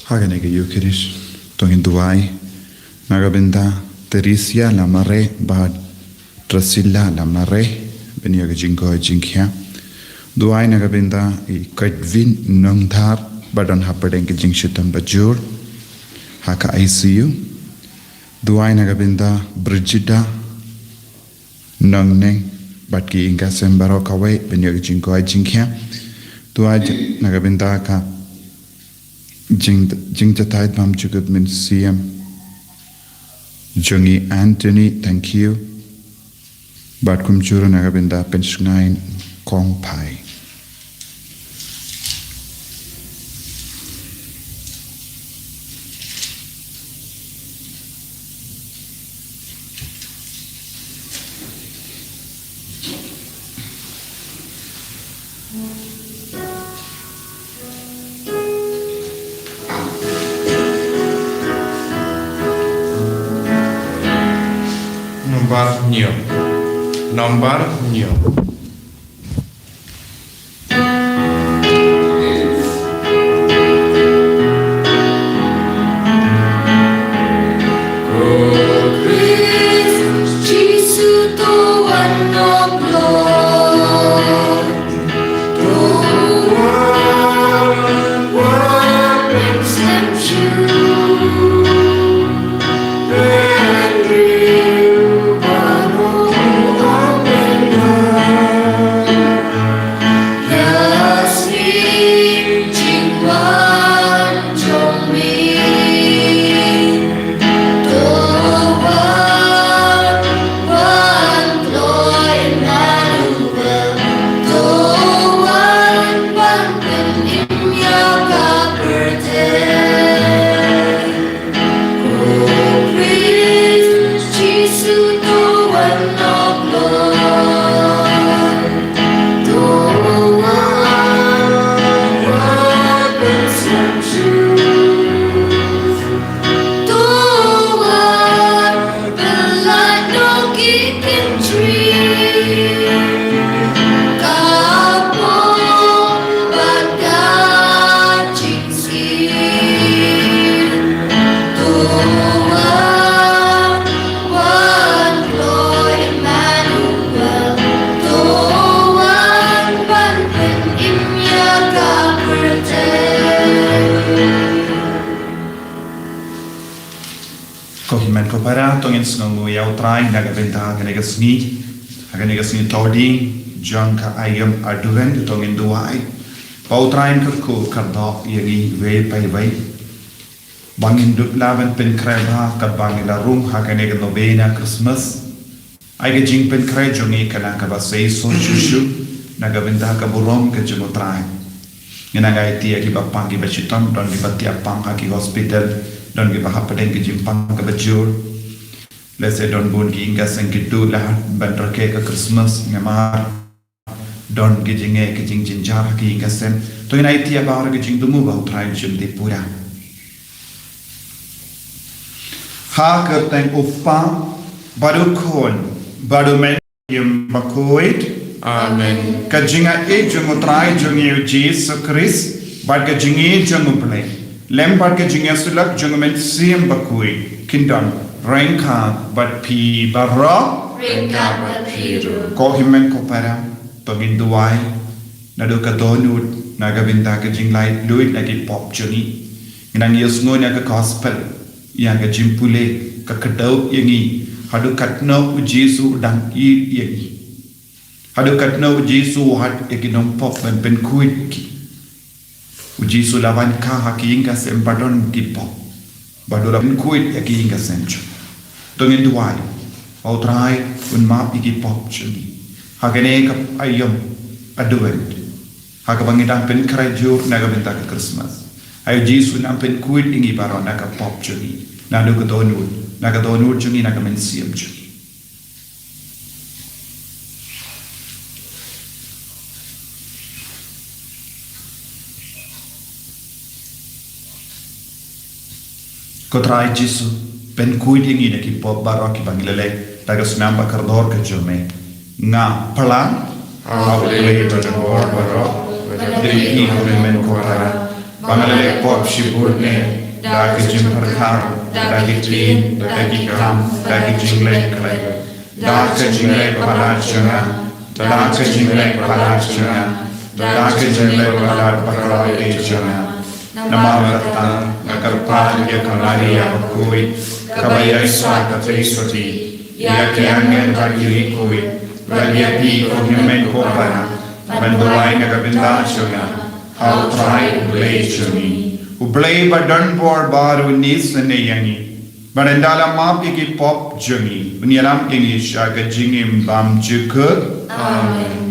Haganega Eucharis, Tongin Duai, Nagabenda, Teresia la Mare, Bad Drasilla la Mare, Benioga Jinko Jinkia, Duai Nagabenda, Kaidvin Nongtar, Badon Hapadenka Jingshitam Bajur, Haka ICU, Duai Nagabenda, Brigida, Nongneng, Batki Inga Sembarokawe, Benioga Jinko Jinkia, Duai Nagabenda Ka. Jing Jatide Pam Jugut Min CM Jungi Anthony, thank you. Bat Kumchura Nagabinda Penshnain Kong Pai. Nombar nyo. Haganigasni Toding, John Ka Ayam Aduren, Tongin Duai, Pautrain Kurku, Kardo, Yagi, Way by Way, Bangin Duplavan, Penkreba, Kabangila Room, Haganega Novena, Christmas, Igajing Penkre, Jongi, Kanakaba say so Chushu, Nagavenda Kaburom, Kajimotrai, Yanagaiti, Akibapangi Bachitam, don't give a Tiapang Haki Hospital, don't give a Hapadenki Jimpang Kabajur. Let's say don't go gingas and kitu lah banter ke Christmas ngamar don't gijing gijing jinjar ki gasem to ina itia ba ora gijing dumu ba utrai jum de pura ha kerteng upa baru kon baru men yum bakoit amen kajinga e jum utrai jum yu Jesus Christ bad gijing e jum uple lem bad gijing sulak jum men sim bakoi kindon Rengka bat pi barra Rengka bat piru ko himen ko para pagin duai nado ka donut nagabinta ka jinglai luit nagi pop joni nang yes ngo na ka gospel yang ka jimpule ka kadau yangi hadu katno Jesu dang I yangi hadu katno Jesu hat ekinom pop ben ben kuit ki Jesu lawan ka haking ka sempadon di pop badura ben kuit yaki inga sencho Tongin Duai, Autrai, un map igi pop chuni. Hagane kap ayam aduent. Hagabangidang pen krajur nagabenta ka Christmas. Ayo Jesu nam pen kuit ingi baro naga pop chuni. Nado nagadonur chuni nagamen siam chuni. Kotrai Jesu. Ben kuiding ina ki pop barok ki bangilele tagas namba kardor ke jome nga palan Aulei to the war barok diri i men ko para Bangalek pop shiburne, dagi jim perkar, dagi tin, dagi kam, dagi jinglek klek, dagi jinglek parat janga, dagi jinglek parat janga, dagi jinglek parat parai janga. Nama kata, agar pan ya kalari ya kui, kabaya iswa katri swati, ya kiangen bagi kui, bagi pi konyemen kopana, banduai nagabinda janga. How try ublay juni. Ublay badan por baru nis na yangi. Barandala mapi ki pop juni. Unyalam kini shaga jingim bam jukut. Amen.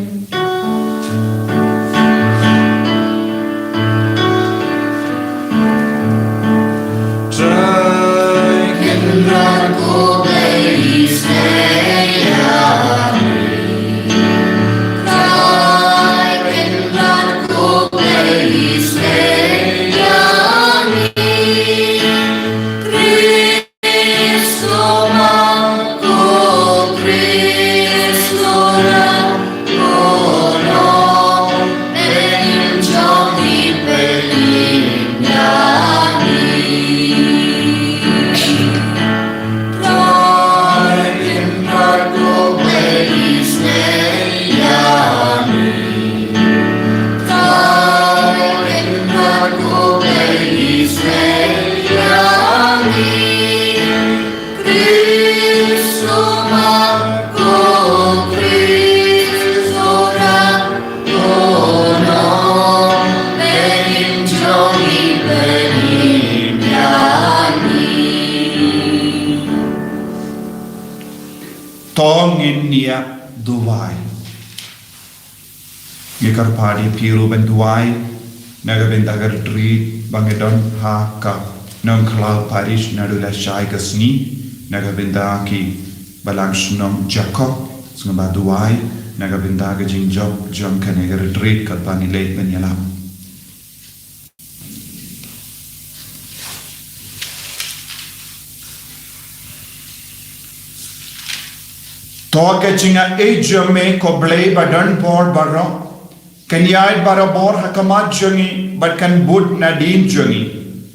Tongin niya duwai. Ngikar padi piru ben duwai, nagabindagar dri bangedon haka nong klau parish nadula shai gasni, nagabinda ki balang shnong Jacob, sngaba duwai, nagabindaga jing job jom kanegar dri kalpani late ben yalam. Toga jinga ejame ko blay badan por baro. Kanyait barabor hakamat jungi but kan bud nadin jungi.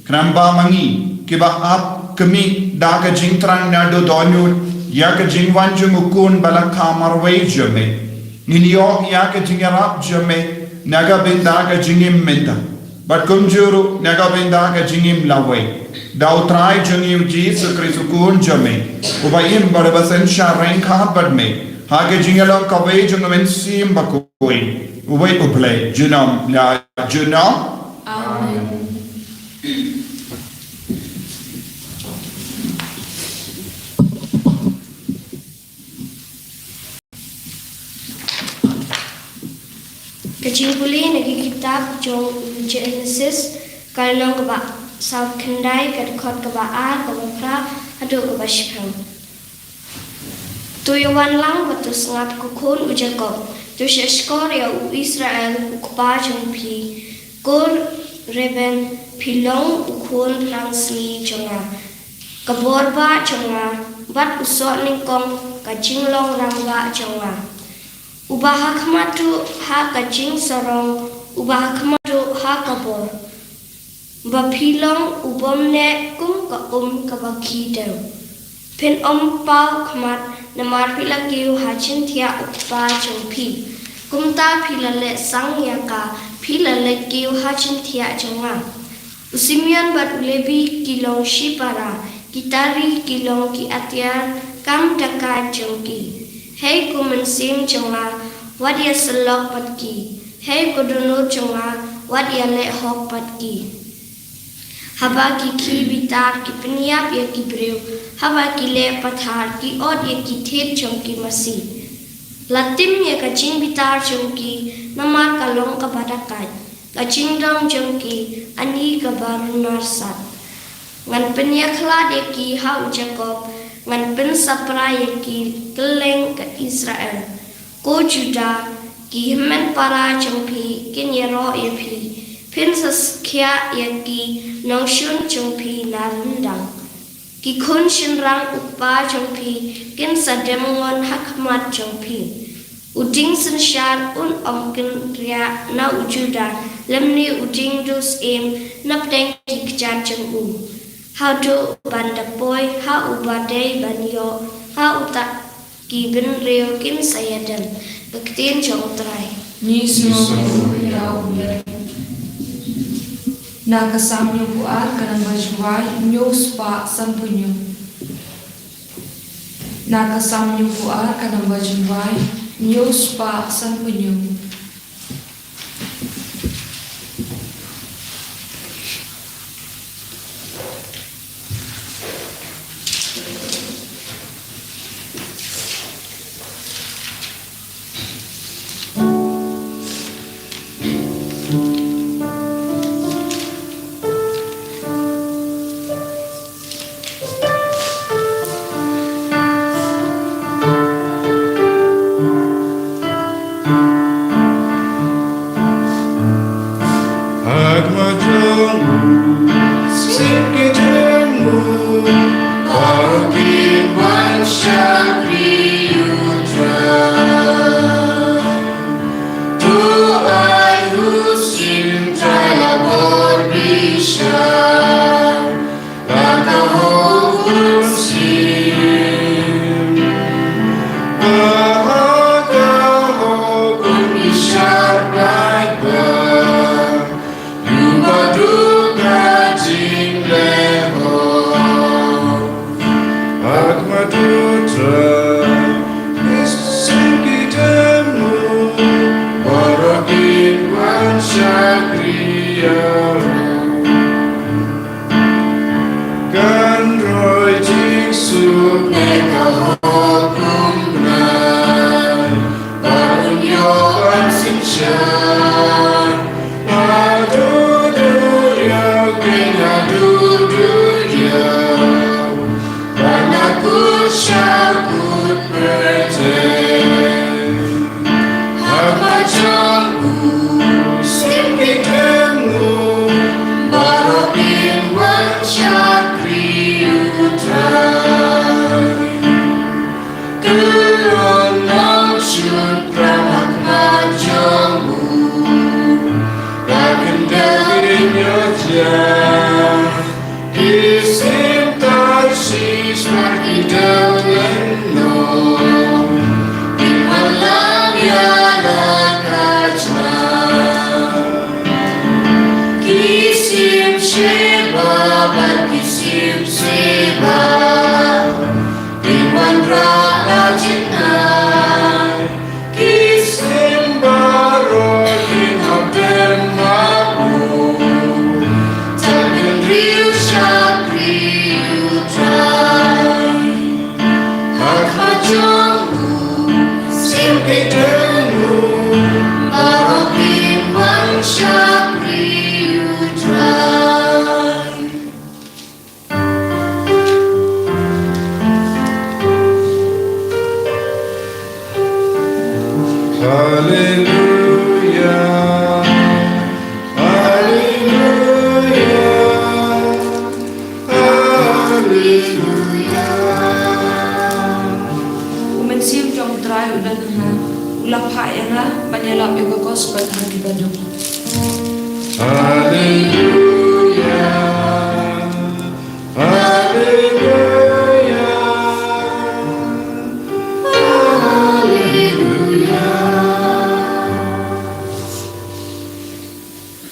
Knamba mangi kiba ap kami daga jing trang nado donyut yaka jing wan jungukun balak kamar way jame. Ninyo yaka jingarap jame naga bin daga jingim minta. But kumjuru naga bin daga jingim laway. Dau try jungi Jesus Kristukun jame. Ubayin barabasan shareng khat badme. Hage jingalo kaway jungamen sim bakui. Ubay uplay junam la junam. Amen. Kecimpuli nagi kitab jong Genesis kalong kaba saw kendai kadkot kaba a kaba pra adu kaba shprang. Tuyawan lang batus ngat kukun u Jacob. Tu sheskor ya u Israel ukpa jong pi. Kor Reben pilong ukun prangsni jonga. Kaborba jonga. Bat usot ningkong kajinglong rangba jonga. Ubah kematu ha kajing sorong, ubah kematu ha kabor. Bapilong ubomne kum ka kabaki deu. Pen pau kemat namar pila kiu hacin tia ukpa jongpi. Kumta pila le sang yaka pila le kiu hacin tia jonga. Usimian bat ulebi kilong shipara, kitari kilong ki atiar kam daka jongki. Hei ku mensim jonga, wat ia selok patki. Hei ku dunur jonga, wat ia lek hok patki. Haba ki ki bitar ki peniap ia ki breu. Haba ki le pathar ki od ia ki thet jongki masi. Latim ia kacing bitar jongki, namar kalong kabadakai. Kacing dong jongki, ani kabaru narsat. Ngan peniak lad ia ki hau Jacob, ngan pen sapra ki keleng ke Israel. Ko Juda ki himen para jongpi kin yero pi. Pen saskia ki nong shun jongpi narundang. Ki kun shinrang ukpa jongpi kin sademongon hakmat jongpi. Uding sensyar un omkin ria na ujuda lemni ujing dus em nap deng tik jan cheng u. How to banda boy, how ubade banyo, how uta giben reo kim sayadam, bektin chong trai. Niso yau Nakasamnyo buat kanang bajwai nyos pa sampunyo. Nakasamnyo buat kanang bajwai nyos pa sampunyo.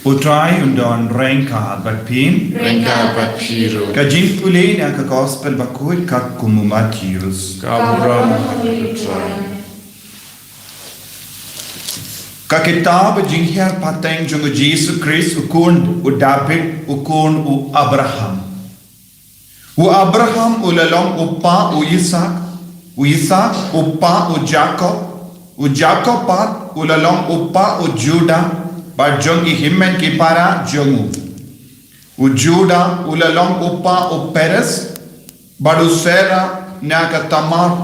Utrai undon renka batpin Renka Batpiru kajin pulin ang gospel bakul kak kumumatius Kaburam ka kitab jinghar pateng jung Jesus Christ ukun u David ukun u Abraham u lalong upa u Isaac upa u Jacob pat u lalong upa u Judah But jongi himmen ki para jongu. U Juda ulalong upa u Peres, but u Sera naka Tamar.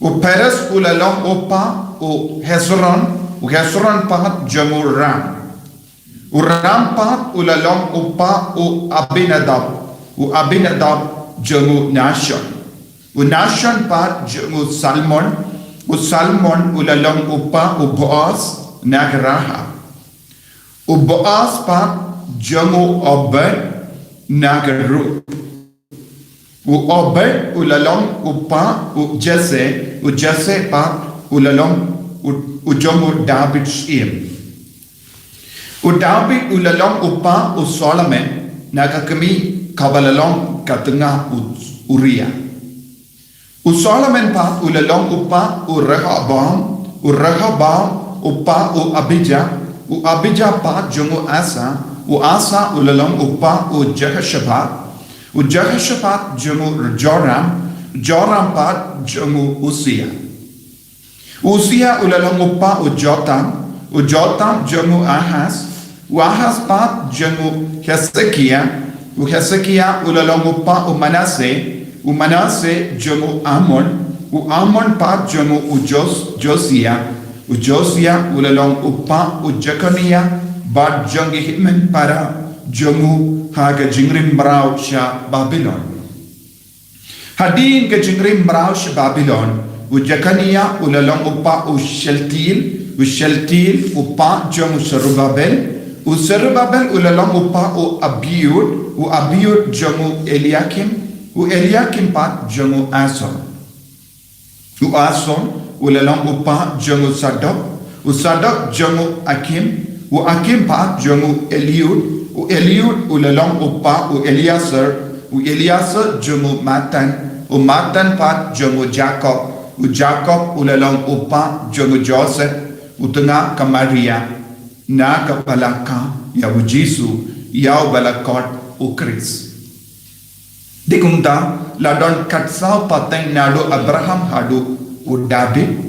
U Peres ulalong upa u Hezron pat jongu Ram. U Ram pat ulalong upa u Abinadab jongu Nashon. U Nashon pat jongu Salmon. U Salmon ulalong upa u Boaz naka Rahab. u Boaz pa jangu Obed naga Ruth. U Obed ulalong upa u Jesse pa ulalong u jangu David Shim. U David ulalong upa u Solomon naga kami kabalalong katengah Uriah. U Solomon pa ulalong upa u Rehoboam upa u Abijah pa jangu Asa. U Asa ulalong upa u Jehoshaphat jangu Joram pa jangu Usia ulalong upa u Jotam jangu Ahaz. U Ahaz pa jangu Hezekiah ulalong upa u Manasseh jangu Amon pa jangu Josiah ulalong upa u Jeconiah bad jangi hitmen para jangu haga jingrim brau sha Babylon. Hadin ke jingrim brau sha Babylon u Jeconiah ulalong upa u Sheltil upa jangu Zerubbabel ulalong upa u Abiud jangu Eliakim pa jangu Asor. U Asor ulalong upa jangu Sadok jangu Akim pa jangu Eliud ulalong upa u Eliasar jangu Matan pa jangu Jacob ulalong upa jangu Joseph u tengah Maria na kapalaka ya u Jisu yau balakot u Chris. Dikumta ladon katsau pateng nadu Abraham hadu u David.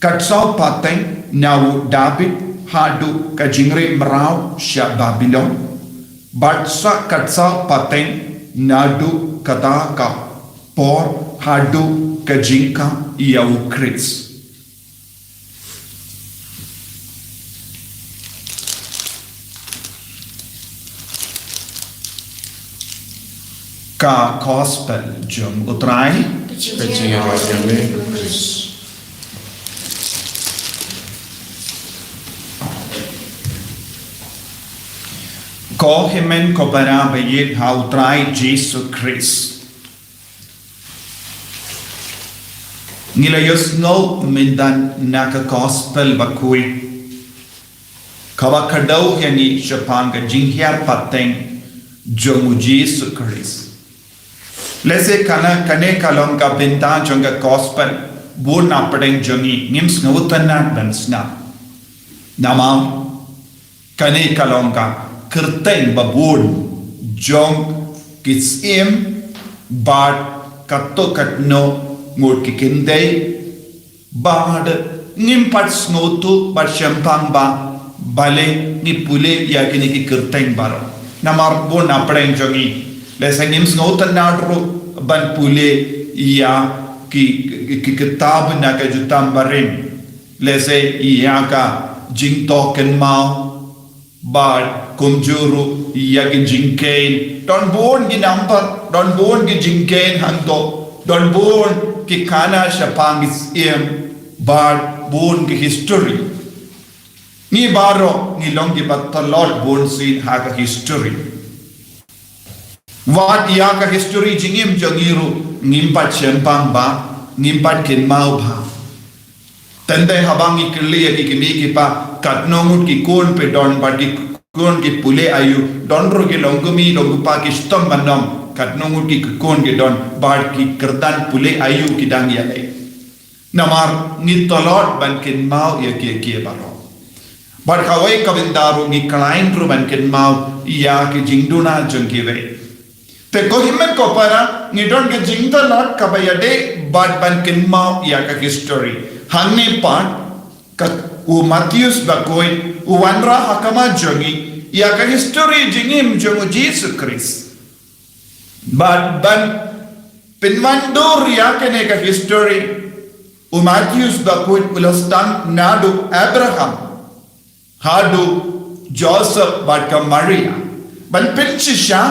Katsau pateng nau David hadu ka jingre merau sya Babylon. Batsa katsau pateng nadu kata ka por hadu ka jingka yau Chris. Ka gospel jom utrai Pujian Raja Kristus. ko himen ko bara bayit ha utrai Jesus Christ. Nilayos no mindan naka gospel bakui kawa kadau yani shapanga jinghyar pateng jomu Jesus Christ. Lese kane kalong ka bintan jonga gospel bun napadeng jongi nims ngawutanan dan snap namam kane kalong ka kerteng babun jong kisim bad katto katno ngur kikindei bad ngimpat snotu bad syampang ba bale ni pule ya kini ki kerteng baro namar bun napadeng jongi lesa nims ngawutan nadro ban pule ya ki kitab na ka jutam barim lese iya ka jing token mau bad kumjuru iya ki jingkain don bon ki number don bon ki jingkain hanto don bon ki kana shapangis bad bon ki history ni baro ni longi batalol bon sin ha ka history wat iya ka history jingim jangiru ngimpat sempang ba ngimpat kin mau ba tandai habangi kirli ki kimi ki pa katnongut ki kon pe don ba ki kon ki pule ayu donro ki longumi longupa ki stom manom katnongut ki kon ki don ba ki kerdan pule ayu ki dang ya le namar ni tolot ban kin mau ya ki baro bar khawai kabindaru ni client ru ban kin mau ya ki jingduna jangki ve te ko himen ko para ni don ke jingda lot kabayade bad ban kin mau ya ka history hanne part ka u Matthews bakoi u wanra hakama jongi ya ka history jingim jongu Jesus Christ bad ban pinmandur ya ka ne ka history u Matthews bakoi ulastan nadu Abraham hadu Joseph bad ka Maria ban pinchisha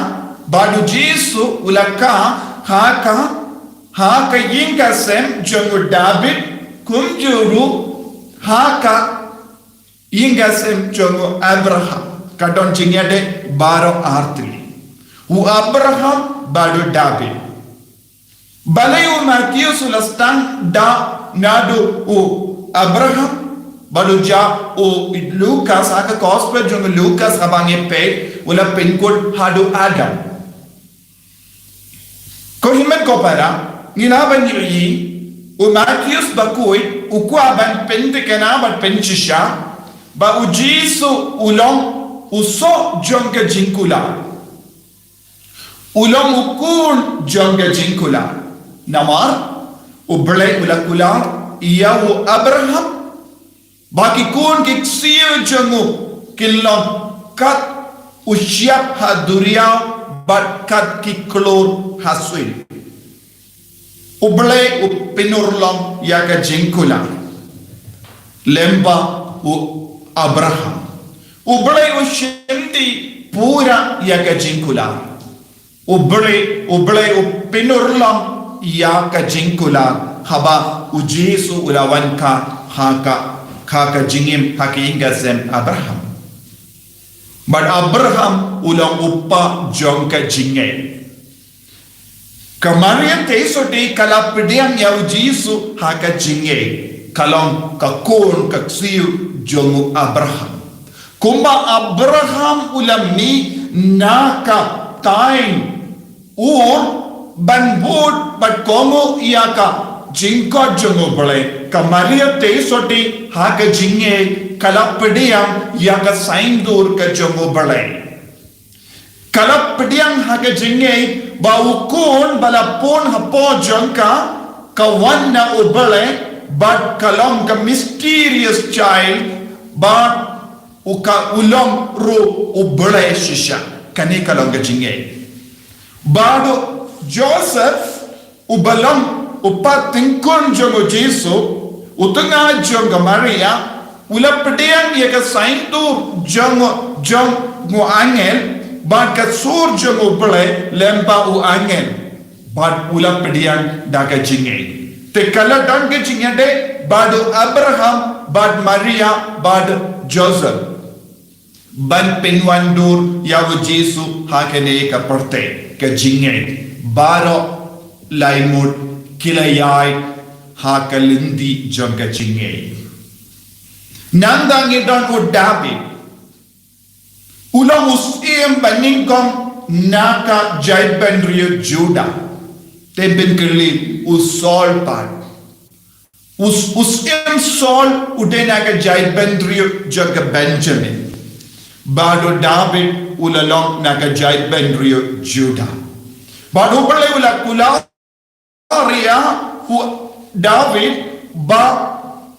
badu Jisu ulaka haka yinga sem jongu David kumjuru haka yinga sem jongu Abraham kadon jingade baro artili u Abraham bado David balayu Matthew sulastang da nado u Abraham bado ja o Lucas aka gospel jong Lucas abange pe ula penkod hado Adam ko himen ko para ngina ban yi o Matthew bakoi u kwa ban pente kana ban penchisha ba u jisu ulong uso jonga jinkula ulong ukun jonga jinkula namar uble ula iya u Abraham baki kun kiksiyo jongu kilong kat usyap haduria bat kat kiklor haswin uble upinurlong yaga jinkula lemba u Abraham uble ushindi pura yaga jinkula uble upinurlong yaga jinkula haba ujisu ulawanka haka jingim haki ingazem Abraham but Abraham ulang uppa jongka jingay Kamaria tesote kalapidiang ya ujisu haka jingay kalong kakon kaksiu jongu Abraham kumba Abraham ulam ni naka time ur banbud bat komo iaka jingko jongu bole Kamaria tesote haka jingay kalapidiang yaka saindur ka jongu bole kalapdiang haka jingay ba ukun balapon hapo jongka kawanna ubale but kalom ka mysterious child but uka ulom ru ubale shisha kani kalom ka jingay bado Joseph ubalom upatingkon jongo Jesu utunga jongo Maria ulapdiang yaka saindur jongo angel Bad kat sur jongo bele lemba u angin bad ula pedian daga jingay te kala dange jingade bad Abraham bad Maria bad Joseph ban pinwandur yawu Jesu hakene ka porte ka jingay baro laimut kilayay hakalindi jonga jingay nandangi don u David ulang usim baningkong naka jaiban rio Juda teben kerli usol pan usim sol udenaka jaiban rio jaga Benjamin bado David ulalong naka jaiban rio Juda bado pala ula kula ria David ba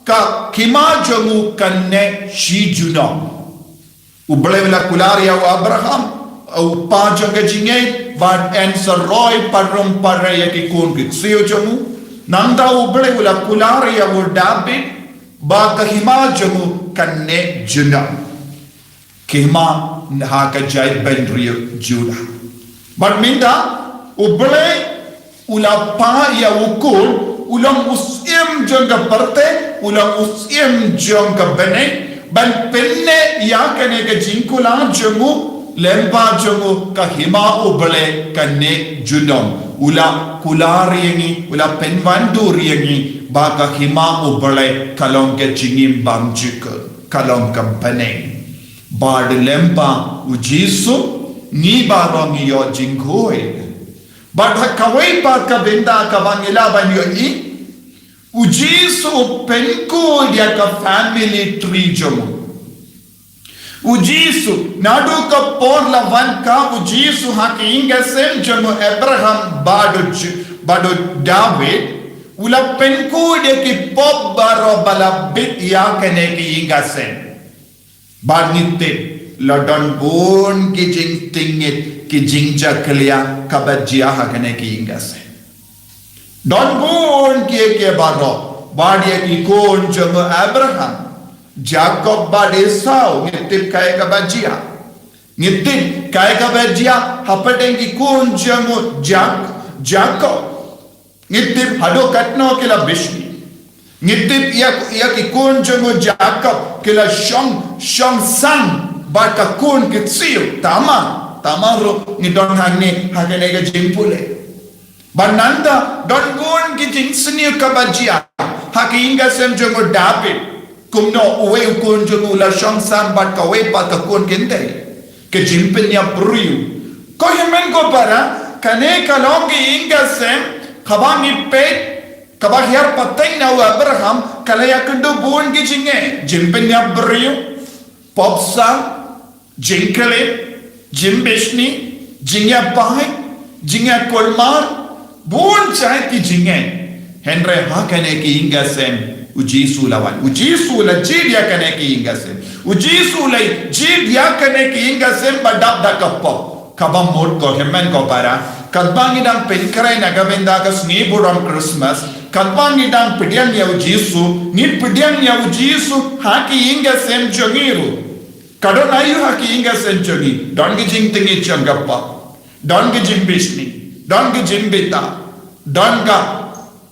ka kima jongu kanne shijunong Ublay wala kularia o Abraham au pajang kajingay vad answer roy parum paraya ki kun kitsiyo jamu nanda ublay wala kularia o David ba kahima jamu kanne juna kima haka jay ben rio Juda but minda ublay ula pa ya ukul ulang usim janga parte ulang usim janga bene ban penne yakane ka jinkula jongu lemba jongu ka hima ubale kanne junom ula kulariyengi ula penwanduriyengi ba ka hima ubale kalong ke jingim bamjuk kalong ka baneng bad lemba ujisu ni barongi yo jingkoi bad kawai pa ka benda ka bangila banyo i ujisu penko dia ka family tree jomo ujisu nadu ka por la van ka ujisu haki inga sem jomo Abraham bado David ula penko dia ki pop baro bala bit ya kene ki inga sem barnite ladon bon ki jing tingit ki jingja klia kabajia hakane ki inga sem Don bon ke baro badia ki kon jongo Abraham Jacob bad Esau ngitip kaya ka bajia hapateng ki kon jongo Jacob ngitip hado katno kila bishni ngitip iya ki kon jongo Jacob kila shong sang bat ka kun kecil tama ro ni don hangne hakane ka jimpule bananda don kun ki jing seni ka bajia hakinga sem jongo David kumno uwe kun jongo la shongsan bat ka we bat ka kun kente ke jimpenya bruyu ko yemen ko para kane ka longi inga sem khabangi pet kabahyar patay na Abraham kalaya kundo buon ki jinge jimpenya bruyu popsa jinkale jimbeshni jingya bahai jingya kolmar buon chai ki jinge henre hakane ki inga sem ujisu lawan ujisu la jidya kane ki inga sem ujisu la jidya kane ki inga sem badap da kappo kabam mod ko hemen ko para kadbangi dang penkrai na gabenda ka sni buram Christmas kadbangi dang pedian ya ujisu ni pedian ya ujisu haki inga sem jongiru kadon ayu haki inga sem jongi don ki jing tingi changappa don ki jing bishni don ki jing beta don ka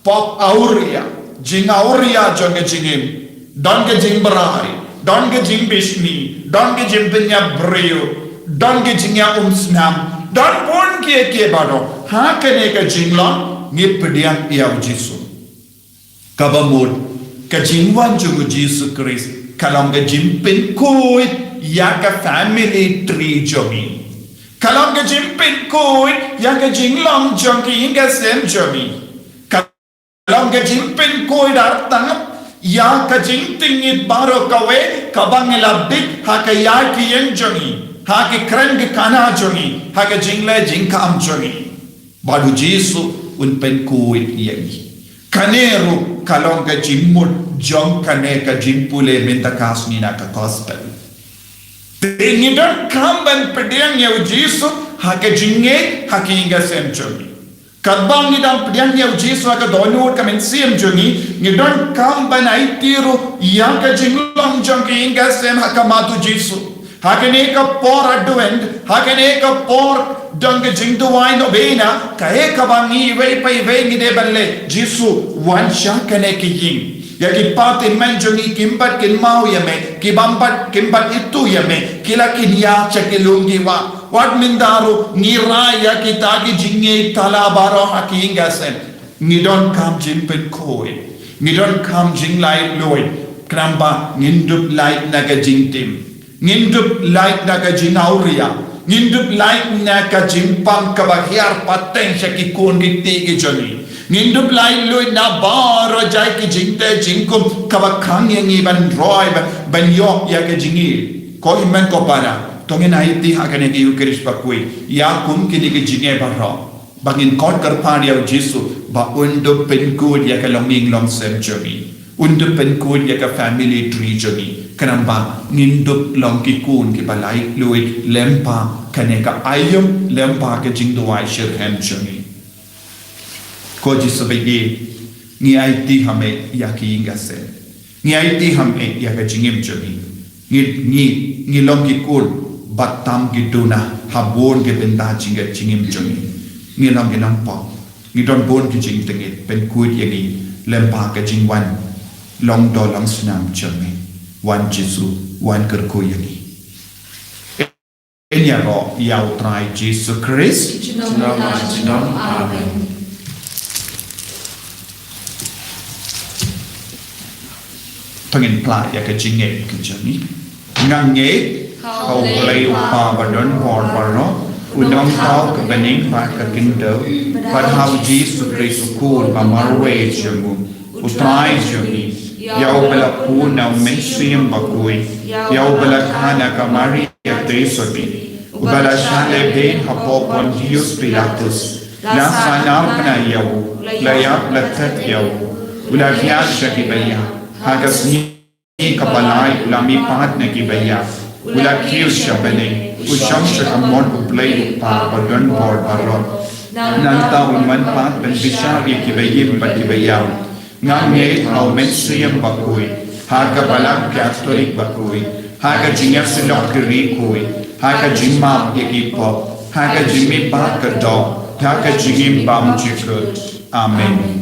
pop auria jing auria jonge jingim don ki jing barai don ki jing bishni don ki jing penya breo don ki jing ya snam don pon ke bado hakane ka jinglon ni pedian ya ujisu kabamod ka jingwan jugu Jesus Christ kalong ka jimpin koi ya ka family tree jogi kalong ka jimpin koi ya ka jinglong jogi inga sem jogi kalong ka jimpin koi dartang ya ka jingtingit baro kawe kabang labdik ha ka ya ki yen jogi ha ki kreng kana jogi ha ka jingle jingkam jogi badu Jesus un pen koi yagi kaneru kalong ka jimmut jong kane ka jimpule mentakas ni na ka gospel ni don kamban pediang ya ujisu ha ka jinge ha ki inga sem jogi kadbang ni don pediang ya ujisu ha ka donut ka men sem jogi ni don kamban ai tiru ya ka jinglong jong ki inga sem ha ka matu jisu ha ka ne ka por advent ha ka ne ka por dong jing do wine obena kae kabangi wei pai wei ni de balle jisu wan sha kane ki yin ya ki pat men jongi kimbat kin mau ya me ki bambat kimbat itu ya me kila kin ya chakelungi wa wat mindaru ni ra ya ki tagi jinge tala baro hakinga sen ni don kam jing pen koi ni don kam jing lai loi kramba nindup lai naga jing tim nindup lai naga jing auria nindup lai naga jimpang kabahyar pateng shaki kun giti ki joni nindup lai lui na baro jai ki jingte jingkum kabakang yang iban roi ban yo ya ke jingi ko iman ko para tongen aiti hakane ki ukrish pakui ya kum kini ki jinge baro bangin kot karpan ya jisu ba undup penkud ya ke loming long sem joni undup penkud ya ke family tree joni kanamba nindup long ki kun ki balai lui lempa kaneka ayum lempa ke jingduai shir hem joni ko jisu begi ni aiti hame ya ki inga se ni aiti hame ya ka jingim joni ni long ki kun batam ki duna habon ke benda jinga jingim joni ni long ki nampa ni don bon ki jing tengit pen kuit yagi lempa ka jingwan long do long snam joni wan jisu wan kerko yagi enya ro yau trai Jesus Christ Amen. Pengin pla ya ke jinge ke jani ngange kau play upa badon hor baro unong tau ke bening pa ke kindo padhau Jesus Christ kur pamarwe jamu utrai jani yau bela puna mensiam bakui yau bela kana kamari ya tesobi ubala shale ben hapo Pontius Pilatus la sanar kana yau layak latat yau ula fiat shakibaya hagas ni kapalai ulami pat na kibaya ula kiu shabane usham shakamon uplay pa badon bor barot nanta uman pat ben bishari kibayim batibaya ngamye au mensiyam bakui haga balak catholic bakui haga jingar silok kiri kui haga jimam yekipo haga jimmi pat kadok haga jingim bam chikut amen.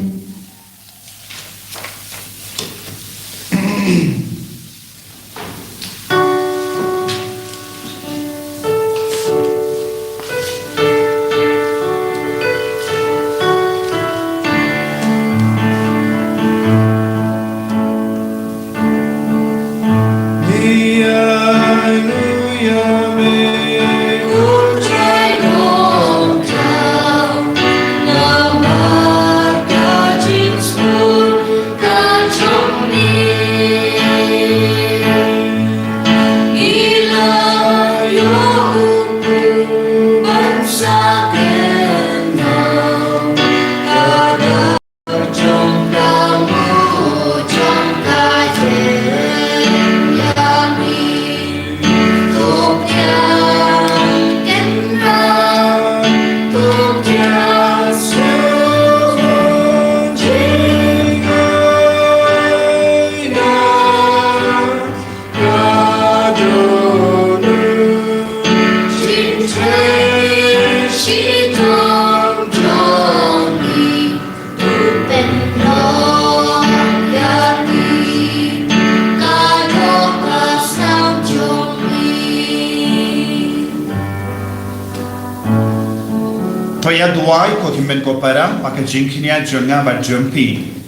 Toya duai ko himen ko param maka jingkinia jonga ba jumpi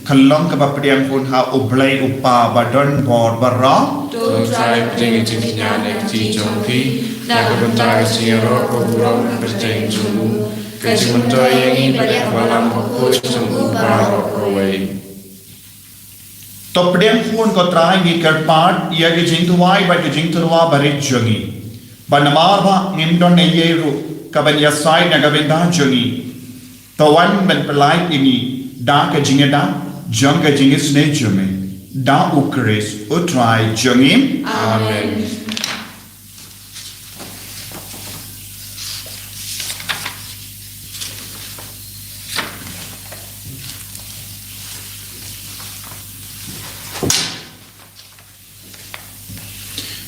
kalong ka ba pediang pun ha oblay upa ba don bor ba ra Don't try putting it in Kinyane, Tichompi, Nakapunta Siro, Oburon, Pertain Julu, Kajimuntoy, Walam, Kuchum, Baro, away. to pediang pun ko try ngi karpat ia ke jing tuai ba ke jing turwa ba ri jongi ba namar ba ngim don ne yeru ka ban ya sai na ga ben da jongi to wan ben pelai ini da ke jing da jong ke jing is ne jome da ukres utrai jongim Amen.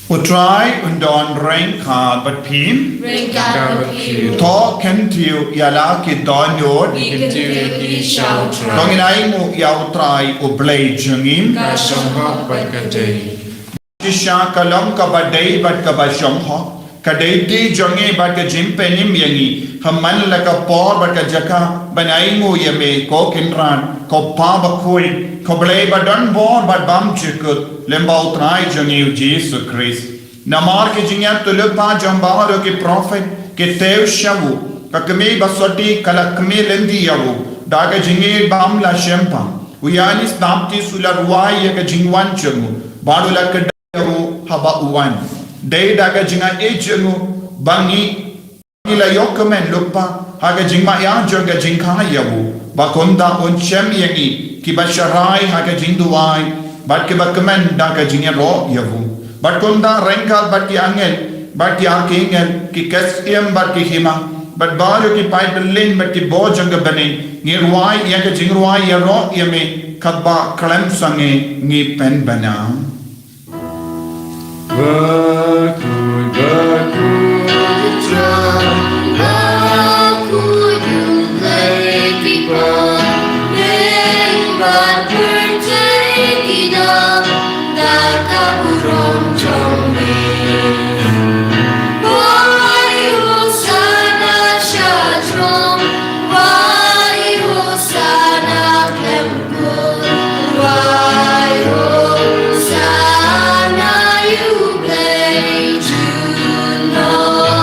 utrai undon rain ka bat pin Ring God with you. to ken tiu yala ki don yod We can do it, we shall dong try. inai mu ya utrai ublay jongim Kasham Hop by Kate. Kisha kalam ka badai bat ka basham ho kadai di jonge bat ka jimpe nim yangi hamman la ka por bat ka jaka banai mu yame ko kinran ko pa ba koi ko blai ba don bor bat bam chikut lemba utrai jonge Jesus Christ namar ke jinya tulu pa jamba ro ke prophet ke tev shavu ka kme basoti kala kme lendi yavu daga jinge bam la shempa uyani snapti sularwai ya ka jingwan changu badula ka yawu haba uwan day daga jinga ejungu bangi ila yokamen lupa haga jingma ya joga jingka yawu bakonda on chem yangi ki basharai haga jingduai bat ke bakamen daga jingya ro yawu bakonda renka bat ki angel bat ki akengel ki kasyam bat ki hima bat baru ki pai belin bat ki bo jonga bane ngirwai ya ga jingruai ya ro yame kadba klem sange ngi pen bana Baku, How could you play people? Name but take it up. That kaburong chombe. Why Hosanna Shalom? Why Hosanna Temple? Why Hosanna you play too long?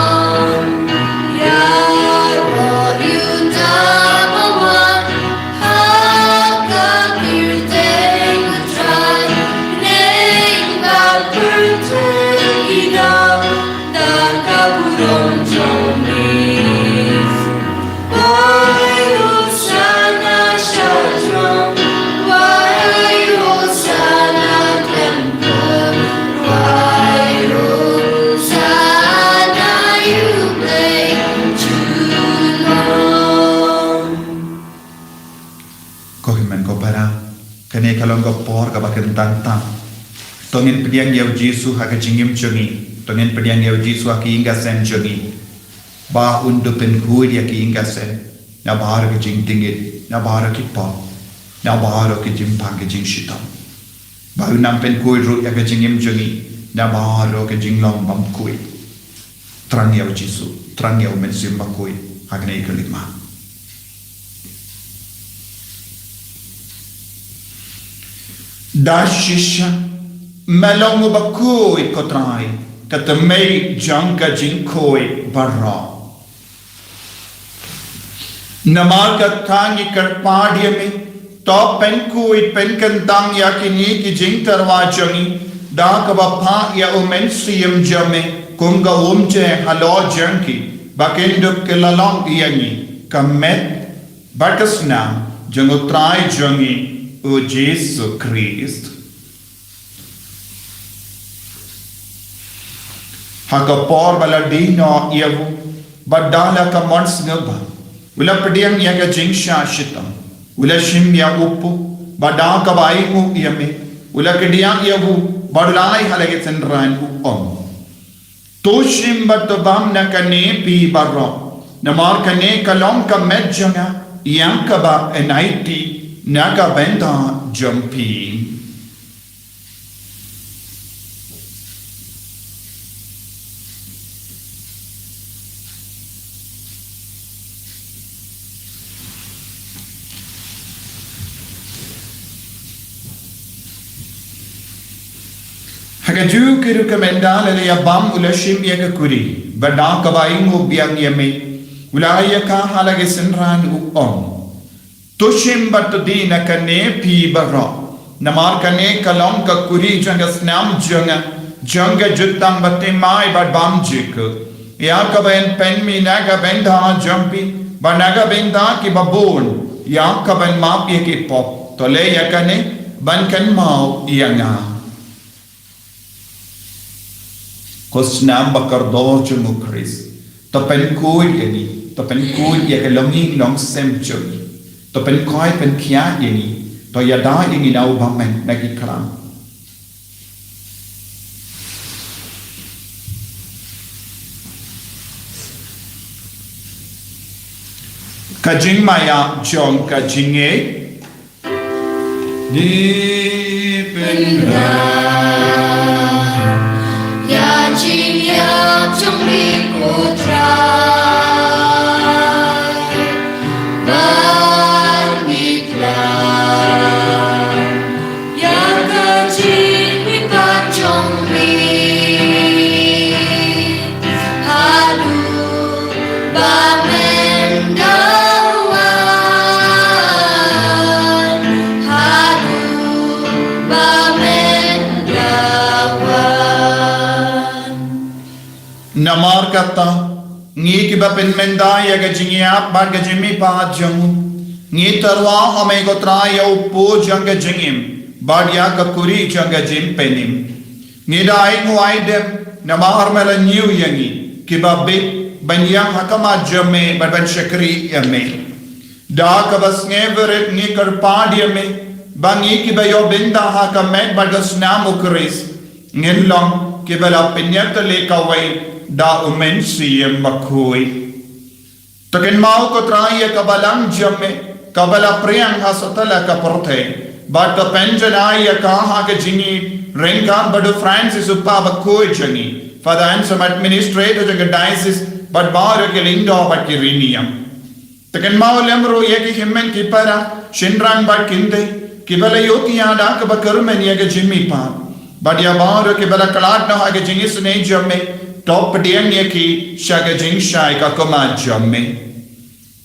kene kalong ko por ka bakin tanta tongin pediang yau Jesu ha ka jingim chungi tongin pediang yau Jesu ha ki inga sen chungi ba undu pen kui dia ki inga sen na bahar ka jing tingit na bahar ki pa na bahar ki jim pang ki jing shitam ba unam pen kui ru ya ka jingim chungi na bahar ka jing long bam kui trang yau Jesu trang yau men sim ba kui ha kene ikalima Dashisha melong bakui kotrai katamei jangka jinkoi barra namar katangi karpadia me to penkui penkantang yakini ki jingtarwa jangi da kabapa ya umensium jame kunga umje halo janki bakenduk kelalong yangi kamet bakasna jangutrai jangi O Jesus Christ Hakapor baladino yavu badala ka mons ngaba ula pediang yaga jingsha shitam ula shimya upu badaka bai mu yame ula kediang yavu badulai halage senran om to shim batabam na kane pi barro namar kane kalom ka medjanga yankaba enaiti Naga benda jumpy. Hagaju kiru kamenda lele ya bam ula shim ya kuri bada kabaing ubiang yame ulaya ka halage senran uom tushim batudi na kane pi baro namar kane kalom ka kuri janga snam janga juttam batte mai bad bam jik ya kaben pen mi naga benda jampi banaga benda ki babon ya kaben map ye ki pop tole ya kane ban kan mau yanga Kosnam bakar dor jungu Chris. Topen kui yani. Topen kui ya ke longi long sem juni. Topen koi pen kia yani. To yada yani na ubamen nagi kram. Kajing maya jong kajing e. Di penra. Trong mi cô trai ban mít la ya ca chi mi ba trong mi halu ba men dawan halu ba men dawan Namar kata ngi ki ba pen menda ya ga jingi ap ba ga jimi pa jang ngi tarwa ame go tra ya upo jang ga jingim ba ya ka kuri jang ga jim penim ngi dai ngwai dem namar mala new yangi ki ba be ban ya hakama jame ba ban shakri ya me da ka bas ngeveret ngi kar pa dia me ba ngi ki ba yo benda ha ka me ba ga snam ukris ngilong ki ba la penyat le ka wai da umen siyem bakui takin mau ko traya kabalang jamme kabala priyang hasatala ka porte but the penjanaya ka ha ke jingi renka badu Francis uppa bakui jangi for the answer administrator the diocese but bar ke lindo but ki riniam takin mau lemro ye ki himmen ki para shinrang but kinde kibala yoti ada ka bakarmen ye ke jimmi pa but ya bar ke bala kalat na ha ke jingi sune jamme Top diang ye ki shaga jing shai ka koma jamme.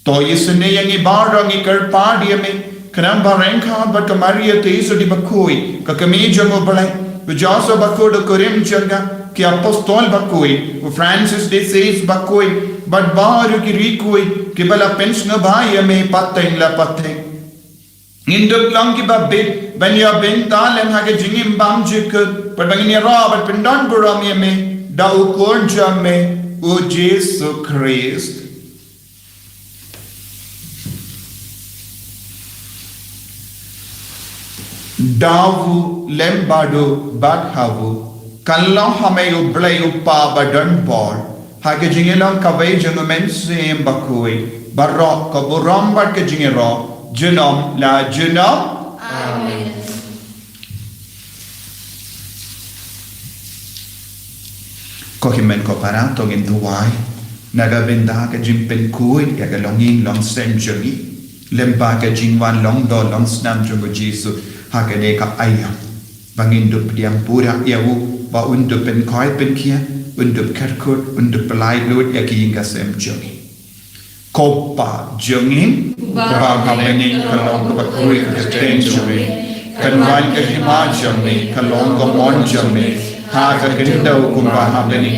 To yisune yangi barangi kar pa diame kanam barengka but kamaria te iso di bakui ka kami jango balai vijaso bakodo korim janga ki apostol bakui Francis de says bakui but baru ki rikui ki bala pensna bhai me pateng la pateng Induk lang ki babbe ban ya ben talen ha ke jingim bam jik but bangini ra but pindan buram ye me da ukor jamme o Jesu Christ davu lembado baghavu kallo hame ublay upa badan bor hage jingelang kawai jangumen sem bakui barok kaburam bat ke jingero junom la junom Amen. Ko himen ko para to ngin duwai naga benda ka jimpen kui ya ka longing long sem jogi lemba ka jingwan long do long snam jogo Jesu ha ka ne ka aya bangin dup diam pura ya u ba undup pen koi pen kia undup karkut undup pelai lut ya ki inga sem jogi kopa jongin ba ka bangin ka long ka kui ka ten jogi kan wan ka hima jogi ka long ka mon jogi ha ka gindaw kumba habeni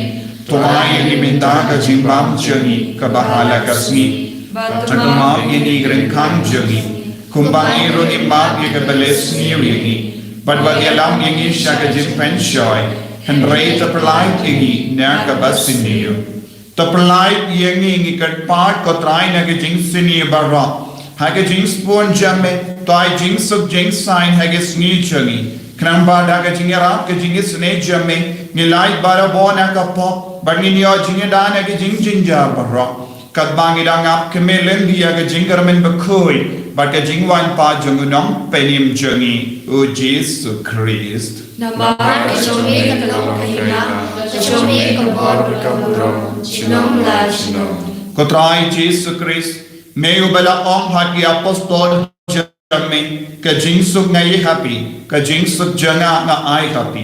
tumai ni minta ka jimbam jangi ka bahala kasni takama ini grenkam jangi kumba iro ni mag ye ka balesni ringi badwad yalam yengi shaka jimpen shoy henrei ta pralai igi na ka basiniyo ta pralai yengi ngi kat part ko trai na ka jingsini barra ha ka jingspon jamme tai jingsuk jing sign ha ka sni jangi Knamba daga jingera ke jingis ne jamme nilai bara bona ka po banginyo jingedana ke jingjinja barra kadbangi dangap ke melendi ya ke jingermen bakoi but ke jingwan pa jungunong penim jungi o Jesu Christ Nama kecomi kekelong kahina kecomi kebor keburong Shalom la shalom Kotrai Jesu Christ meu bela ong hati apostol jamme ke jingsuk ngai happy ke jingsuk janga na ai happy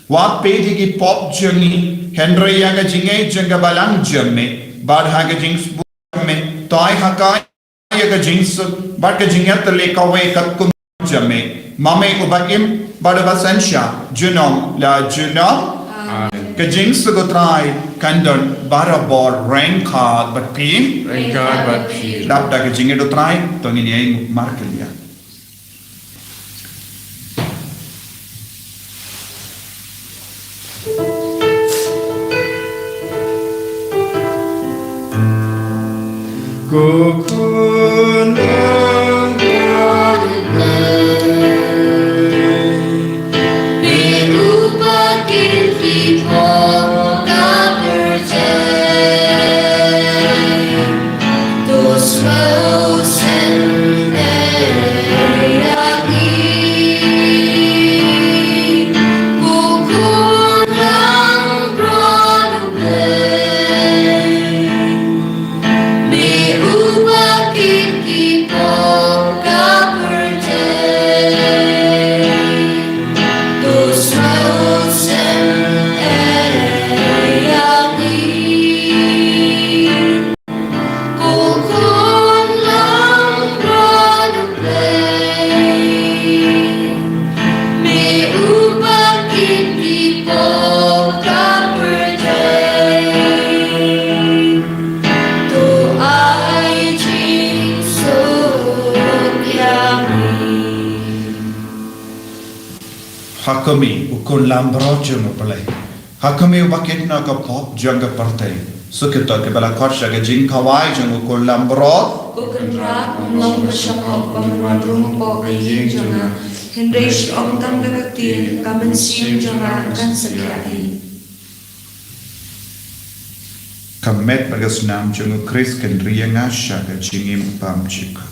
Wat pedi ki pop jungi, Henry yaga jingai janga balang jamme, bad haga jings bume, toy hakai yaga jings, bad ka jingat le kawe kat kum jamme, mame ubaim, bad basensha, junom la junom, ka jings go try, kandon, barabor, rain card, but pin, Rengkar bat phi. dapta ka jingai do try, tongin yang markelia. Hakami ukun lambro jungo palai. Hakami ubakit na ka pop janga partai. Sukita ke bala korsha ke jing kawai jungo ukun lambro. Bukanra long bersama pemandu po kayeng jangan Henry om tam dekati kamen sim jangan kan sekali. Kamet bagas nam jungo Chris kendriya ngasha ke jingim pam chika.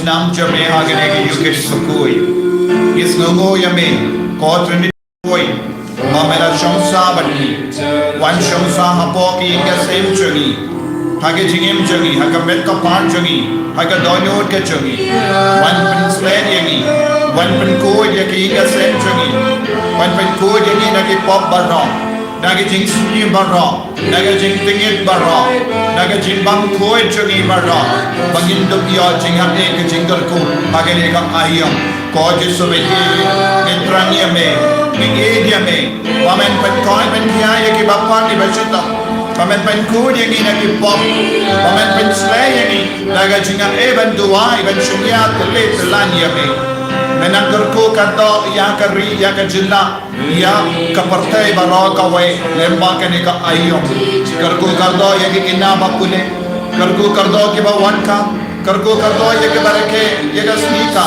Nam jame hagene ke yukesh sukui. Is no yame. Kotrin boy. Mamela shamsa bani. One shamsa hapoki inga same journey. Hage jingim journey. Haga met ka part journey. Haga donyo ke journey. One prince led yangi. Wan pen ko dia ki inga sen jongi. Wan pen ko dia ni nagi pop barong. Nagi jing sunyi barong. Nagi jing tingit barong. Nagi jing bang koi jongi barong. Bangin duk yo jing ham e ke jing dal ko. Agane ka ayam. Ko je so be entrang ya me. Ning e dia me. Wamen pen koi pen kia ya ki bapa ni bachita. Pamen pen ko dia ni nagi pop. Pamen pen slay ya ni. Naga jing ham e ban duai ban shumya tele telan ya me. Menanggar ko kanto ya kari ya kajilla ya kapartai baraka way lemba kene ka ayom karko kardo ya ki kinna bakule karko kardo ki bawan ka karko kardo ya ki barake ya ka snika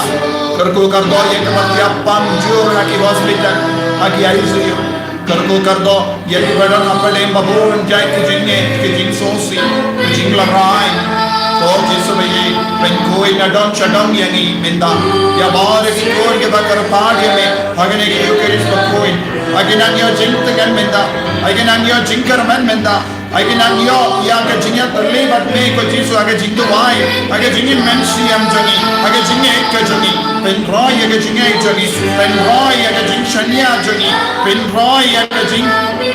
karko kardo ya ki batya pam jur ha ki hospital ha ki ICU karko kardo ya ki badan apale babon jai ki jinne ki jing sosi ki jing larai तो जिसो में ये पेंकोई नडम चडम यानी मिंदा या बाहर की कोर के बकर पार्टी में अगने के यूकेरिस बकोई अगने अन्य जिंक तकन मिंदा अगने अन्य जिंकर मन मिंदा अगने अन्य या के जिंगे तल्ले बट में को जिसो आगे जिंदो वाई आगे जिंगे मेंशी हम जनी आगे जिंगे एक के जनी पेन रॉय आगे जिंगे एक जनी पेन रॉय आगे जिंग शनिया जनी पेन रॉय आगे जिंग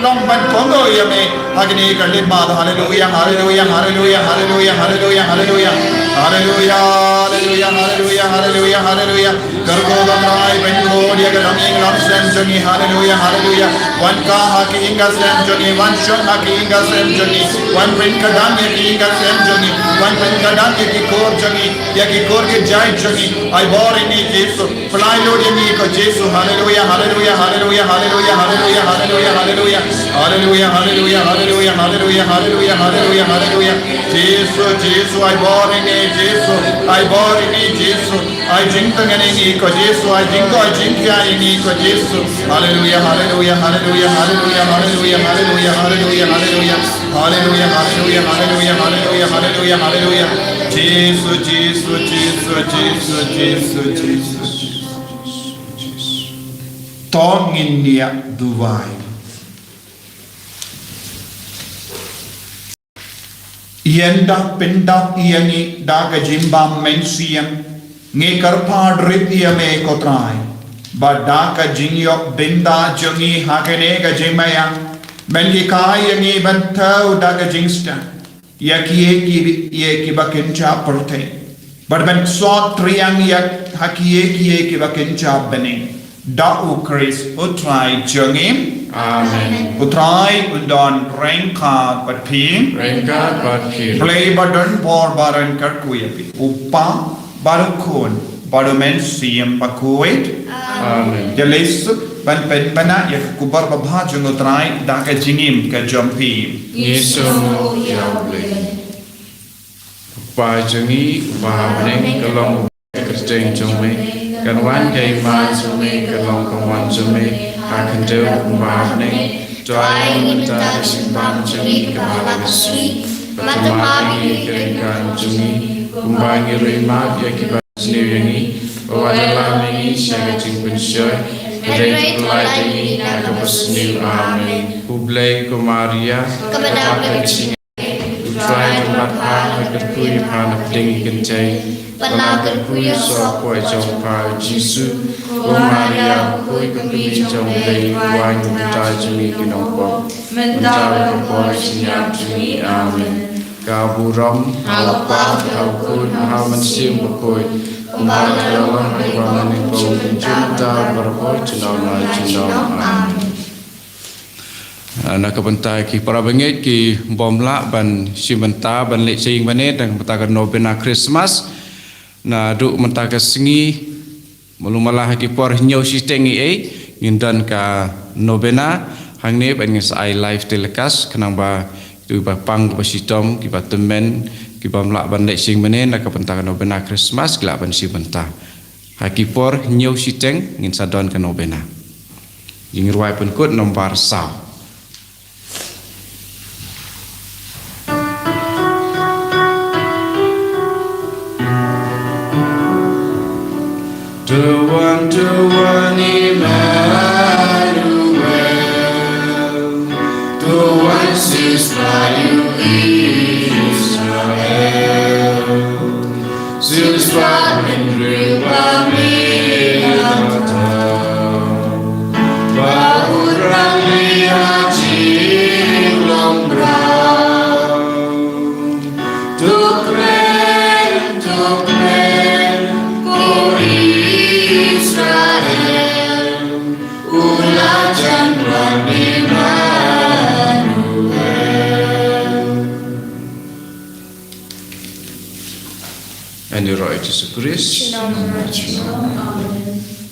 लॉन्ग बन कोंगो ये में अगने एक अल्ले बाद hallelujah hallelujah hallelujah hallelujah hallelujah hallelujah hallelujah hallelujah hallelujah hallelujah hallelujah करको गमराय बेंको दिया के रंग इंग लॉन्ग सेम जनी हालेलुया हालेलुया वन का हाकी इंगा सेम जनी वन शॉट हाकी इंगा सेम जनी वन पेन का दाम ये की इंगा सेम जनी वन पेन का दाम ये की कोर जनी या की कोर के जाय जनी आई बोर इन जेसु फ्लाई लोड ये को जेसु hallelujah hallelujah hallelujah hallelujah hallelujah hallelujah hallelujah hallelujah hallelujah hallelujah hallelujah hallelujah hallelujah hallelujah जेसु जेसु आई बोर इन जेसु आई बोर इन जेसु आई जिंक गने को जेसु आई जिंको आई जिंक या इन को जेसु hallelujah hallelujah hallelujah hallelujah hallelujah hallelujah hallelujah hallelujah hallelujah hallelujah hallelujah hallelujah hallelujah hallelujah जेसु जेसु जेसु जेसु जेसु जेसु Tonginia duwai Yenda pinda iangi daga jimbam mensiam nge karpa drip iame kotrai badaka jingyo binda jungi hakene ga jimaya mengi kai yangi bantau daga jingsta yaki bakincha porte but ben sot triang yak haki bakincha bening Da'u Chris utrai jungim Amen. Utrai undon rengkat bat ping Rengkat bat ping play badan por baran kat kuyapi upa barukun barumen siam bakuit Amen. Jelis ban pen bana yak kubar babha jung utrai da ka jingim ka jompi Yesu yable Ba jungi ba neng kalong kerjeng jome kan wan kai ma jome kalong kawan jome akan jauh ba neng Joy minta simbang jungi kepala kesui mata mami keringan jungi kumbangi rima ya kibat sendiri bahwa dalam ini saya jingpun syoy Dari pelai ini naga pesniu amin Hublai ke Maria Kepada kesingan Utrai tempat hal Kerkui panap tinggi kencai Pernah kerkui Sopoi jompa Jisu O Maria Kui kekumi jompai Wang kutai jumi kinompok Mental kepoi sinyap jumi amin Kau buram Halapah kau kun Hal mensium berkoi Kembali Allah Kembali kau mencinta berkoi Cenau amin nak kebentai ki para bengit ki bomla ban simenta ban lek sing banet dan betaka novena Christmas na duk mentaka sengi mulumalah ki por nyau sistengi ngindan ka novena hangne ban ngai live telecast kenang ba tu ba pang ba sitom ki ba temen ki bomla ban lek sing banet nak kebentai novena Christmas kila ban simenta haki por nyau siteng ngin sadon ka novena jingruai pun kut nomor sa The one Emmanuel, the one says by you Israel, since from in Rubamina, Ani roh Yesus Kristus. Shalom.